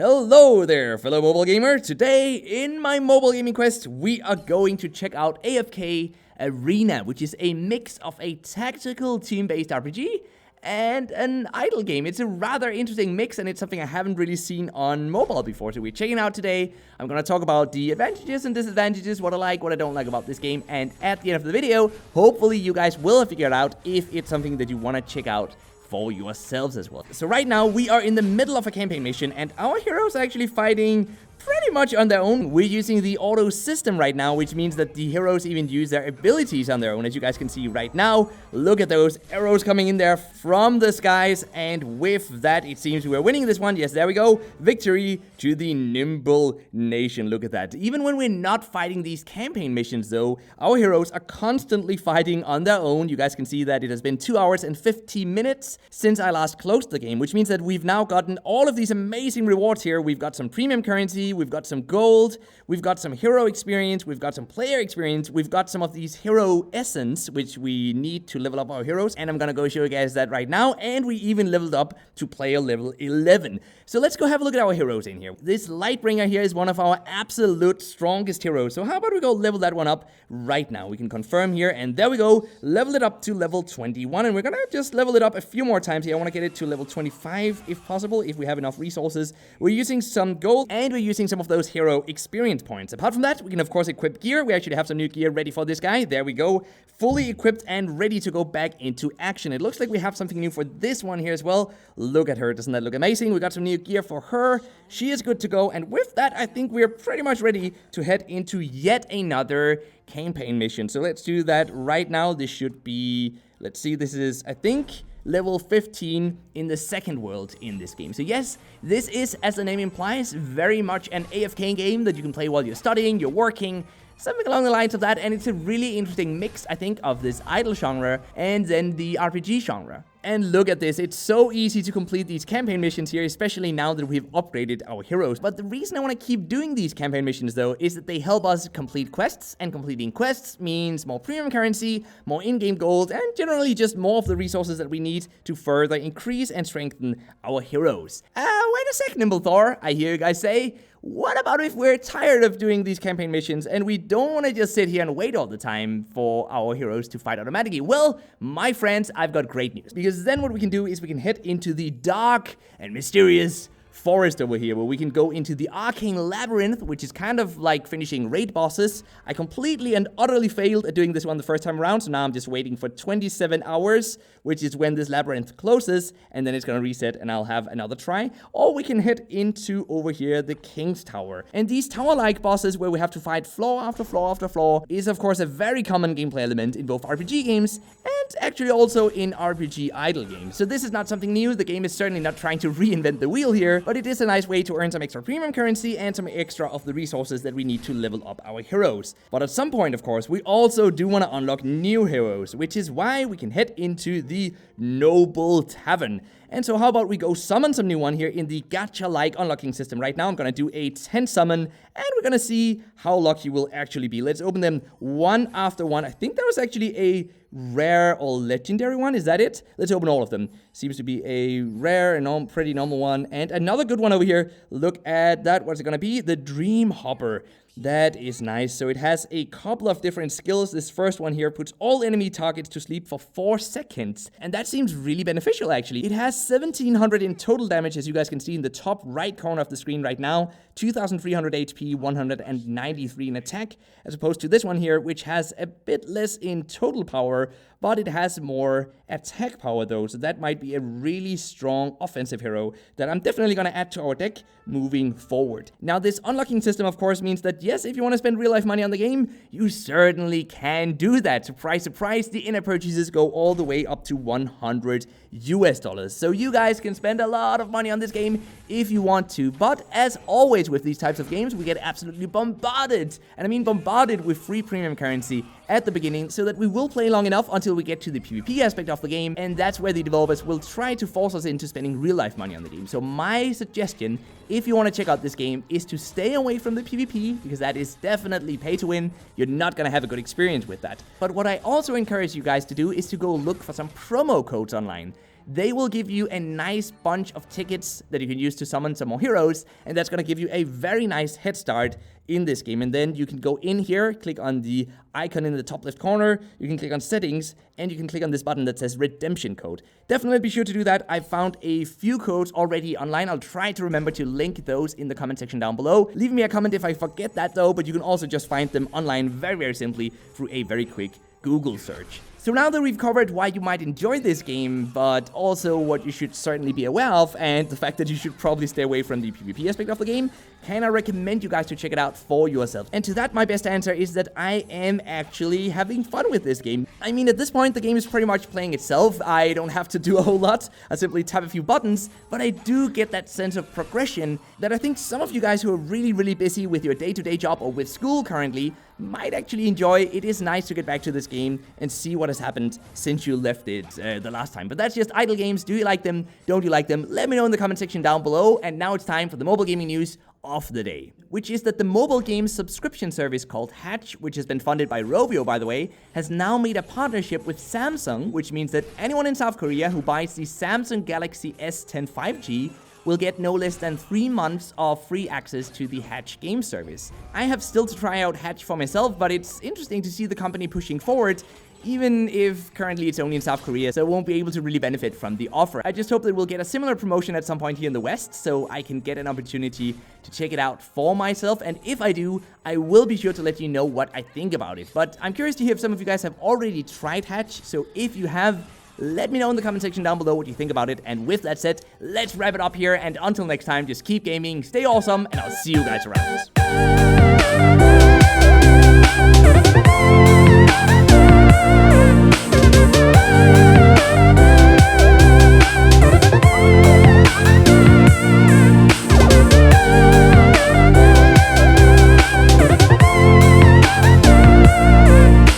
Hello there, fellow mobile gamer. Today, in my mobile gaming quest, we are going to check out AFK Arena, which is a mix of a tactical team-based RPG and an idle game. It's a rather interesting mix, and it's something I haven't really seen on mobile before, so we're checking it out today. I'm going to talk about the advantages and disadvantages, what I like, what I don't like about this game, and at the end of the video, hopefully you guys will figure it out if it's something that you want to check out for yourselves as well. So right now, we are in the middle of a campaign mission, and our heroes are actually fighting pretty much on their own. We're using the auto system right now, which means that the heroes even use their abilities on their own, as you guys can see right now. Look at those arrows coming in there from the skies, and with that, it seems we're winning this one. Yes, there we go. Victory to the Nimble Nation. Look at that. Even when we're not fighting these campaign missions, though, our heroes are constantly fighting on their own. You guys can see that it has been 2 hours and 50 minutes since I last closed the game, which means that we've now gotten all of these amazing rewards here. We've got some premium currency, we've got some gold, we've got some hero experience, we've got some player experience, we've got some of these hero essence, which we need to level up our heroes, and I'm gonna go show you guys that right now, and we even leveled up to player level 11. So let's go have a look at our heroes in here. This Lightbringer here is one of our absolute strongest heroes, so how about we go level that one up right now? We can confirm here, and there we go, level it up to level 21, and we're gonna just level it up a few more times here. I want to get it to level 25 if possible, if we have enough resources. We're using some gold, and we're using some of those hero experience points. Apart from that, we can of course equip gear. We actually have some new gear ready for this guy. There we go, fully equipped and ready to go back into action. It looks like we have something new for this one here as well. Look at her, doesn't that look amazing? We got some new gear for her. She is good to go, and with that, I think we're pretty much ready to head into yet another campaign mission. So let's do that right now. This should be, let's see, this is, I think, level 15 in the second world in this game. So yes, this is, as the name implies, very much an AFK game that you can play while you're studying, you're working, something along the lines of that, and it's a really interesting mix, I think, of this idle genre and then the RPG genre. And look at this, it's so easy to complete these campaign missions here, especially now that we've upgraded our heroes. But the reason I want to keep doing these campaign missions, though, is that they help us complete quests, and completing quests means more premium currency, more in-game gold, and generally just more of the resources that we need to further increase and strengthen our heroes. Wait a sec, NimbleThor, I hear you guys say. What about if we're tired of doing these campaign missions and we don't want to just sit here and wait all the time for our heroes to fight automatically? Well, my friends, I've got great news. Because then what we can do is we can head into the dark and mysterious forest over here, where we can go into the arcane labyrinth, which is kind of like finishing raid bosses. I completely and utterly failed at doing this one the first time around, so now I'm just waiting for 27 hours, which is when this labyrinth closes, and then it's gonna reset and I'll have another try. Or we can head into over here the King's Tower. And these tower-like bosses where we have to fight floor after floor after floor is of course a very common gameplay element in both RPG games and actually also in RPG idle games. So this is not something new. The game is certainly not trying to reinvent the wheel here, but it is a nice way to earn some extra premium currency and some extra of the resources that we need to level up our heroes. But at some point, of course, we also do want to unlock new heroes, which is why we can head into the Noble Tavern. And so how about we go summon some new one here in the gacha-like unlocking system. Right now, I'm going to do a 10 summon, and we're going to see how lucky we'll actually be. Let's open them one after one. I think there was actually a rare or legendary one. Is that it? Let's open all of them. Seems to be a rare and pretty normal one. And another good one over here. Look at that. What's it going to be? The Dream Hopper. That is nice. So it has a couple of different skills. This first one here puts all enemy targets to sleep for 4 seconds. And that seems really beneficial, actually. It has 1700 in total damage, as you guys can see in the top right corner of the screen right now. 2300 HP, 193 in attack, as opposed to this one here, which has a bit less in total power, but it has more attack power though, so that might be a really strong offensive hero that I'm definitely going to add to our deck moving forward. Now, this unlocking system, of course, means that yes, if you want to spend real life money on the game, you certainly can do that. Surprise, surprise, the in-app purchases go all the way up to $100 US. So you guys can spend a lot of money on this game if you want to, but as always with these types of games, we get absolutely bombarded, and I mean bombarded with free premium currency at the beginning, so that we will play long enough until we get to the PvP aspect of the game, and that's where the developers will try to force us into spending real life money on the game. So my suggestion, if you want to check out this game, is to stay away from the PvP, because that is definitely pay to win. You're not going to have a good experience with that. But what I also encourage you guys to do is to go look for some promo codes online. they will give you a nice bunch of tickets that you can use to summon some more heroes, and that's going to give you a very nice head start in this game. And then you can go in here, click on the icon in the top left corner, you can click on settings, and you can click on this button that says redemption code. Definitely be sure to do that. I found a few codes already online. I'll try to remember to link those in the comment section down below. Leave me a comment if I forget that though, but you can also just find them online very, very simply through a very quick Google search. So now that we've covered why you might enjoy this game, but also what you should certainly be aware of, and the fact that you should probably stay away from the PvP aspect of the game, can I recommend you guys to check it out for yourself? And to that, my best answer is that I am actually having fun with this game. I mean, at this point, the game is pretty much playing itself. I don't have to do a whole lot. I simply tap a few buttons, but I do get that sense of progression that I think some of you guys who are really, really busy with your day-to-day job or with school currently might actually enjoy. It is nice to get back to this game and see what has happened since you left it the last time. But that's just idle games. Do you like them? Don't you like them? Let me know in the comment section down below. And now it's time for the mobile gaming news of the day, which is that the mobile game subscription service called Hatch, which has been funded by Rovio, by the way, has now made a partnership with Samsung, which means that anyone in South Korea who buys the Samsung Galaxy S10 5G will get no less than 3 months of free access to the Hatch game service. I have still to try out Hatch for myself, but it's interesting to see the company pushing forward, even if currently it's only in South Korea, so it won't be able to really benefit from the offer. I just hope that we'll get a similar promotion at some point here in the West, so I can get an opportunity to check it out for myself, and if I do, I will be sure to let you know what I think about it. But I'm curious to hear if some of you guys have already tried Hatch, so if you have, let me know in the comment section down below what you think about it. And with that said, let's wrap it up here, and until next time, just keep gaming, stay awesome, and I'll see you guys around.